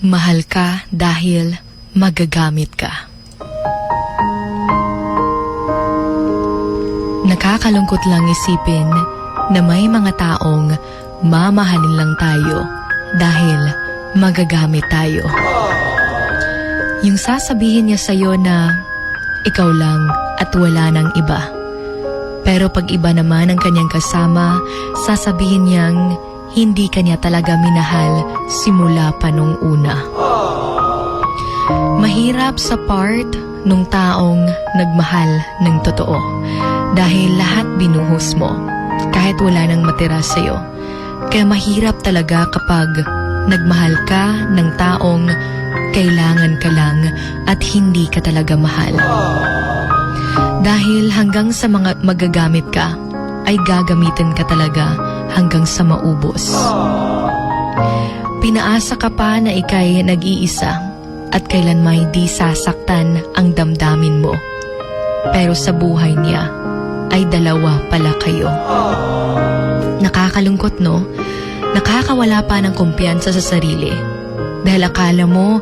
Mahal ka dahil magagamit ka. Nakakalungkot lang isipin na may mga taong mamahalin lang tayo dahil magagamit tayo. Yung sasabihin niya sa'yo na ikaw lang at wala nang iba. Pero pag iba naman ang kanyang kasama, sasabihin niyang hindi kanya talaga minahal simula pa nung una. Mahirap sa part nung taong nagmahal ng totoo dahil lahat binuhos mo kahit wala nang matira sa'yo. Kaya mahirap talaga kapag nagmahal ka ng taong kailangan ka lang at hindi ka talaga mahal. Dahil hanggang sa mga magagamit ka, ay gagamitin ka talaga hanggang sa maubos. Pinaasa ka pa na ika'y nag-iisa at kailanmay di sasaktan ang damdamin mo. Pero sa buhay niya ay dalawa pala kayo. Nakakalungkot, no? Nakakawala pa ng kumpiyansa sa sarili. Dahil akala mo,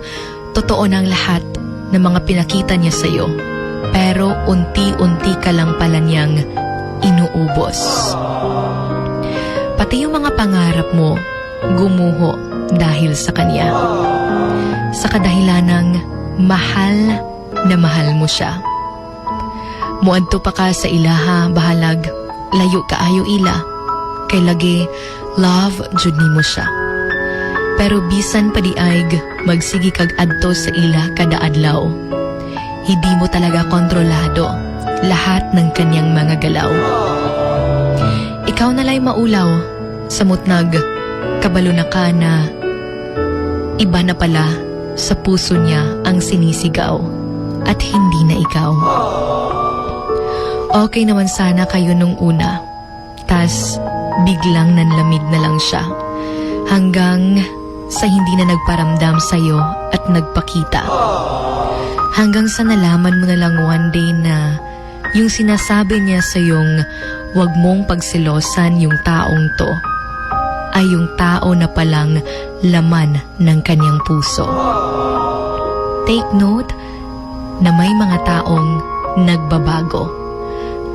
totoo ng lahat ng mga pinakita niya sa'yo. Pero unti-unti ka lang pala niyang inuubos. Pati yung mga pangarap mo, gumuho dahil sa kanya. Sa kadahilanang mahal na mahal mo siya. Muadto pa ka sa ilaha, bahalag, layo ka ayo ila. Kay lagi, love jud nimo siya. Pero bisan pa diayg, magsigi kag adto sa ila kada adlaw. Hindi mo talaga kontrolado lahat ng kanyang mga galaw. Ikaw nalay maulaw, samot nag kabalo na ka na iba na pala sa puso niya ang sinisigaw at hindi na ikaw. Okay naman sana kayo nung una, tas biglang nanlamig na lang siya hanggang sa hindi na nagparamdam sa'yo at nagpakita. Hanggang sa nalaman mo na lang one day na yung sinasabi niya sa yung wag mong pagsilosan yung taong to ay yung tao na palang laman ng kanyang puso. Take note na may mga taong nagbabago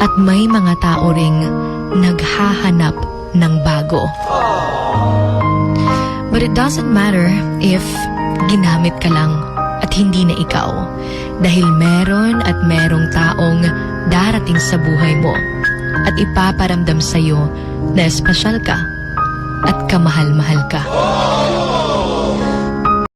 at may mga tao ring naghahanap ng bago. But it doesn't matter if ginamit ka lang at hindi na ikaw, dahil meron at merong taong darating sa buhay mo at ipaparamdam sa'yo na espesyal ka at kamahal-mahal ka.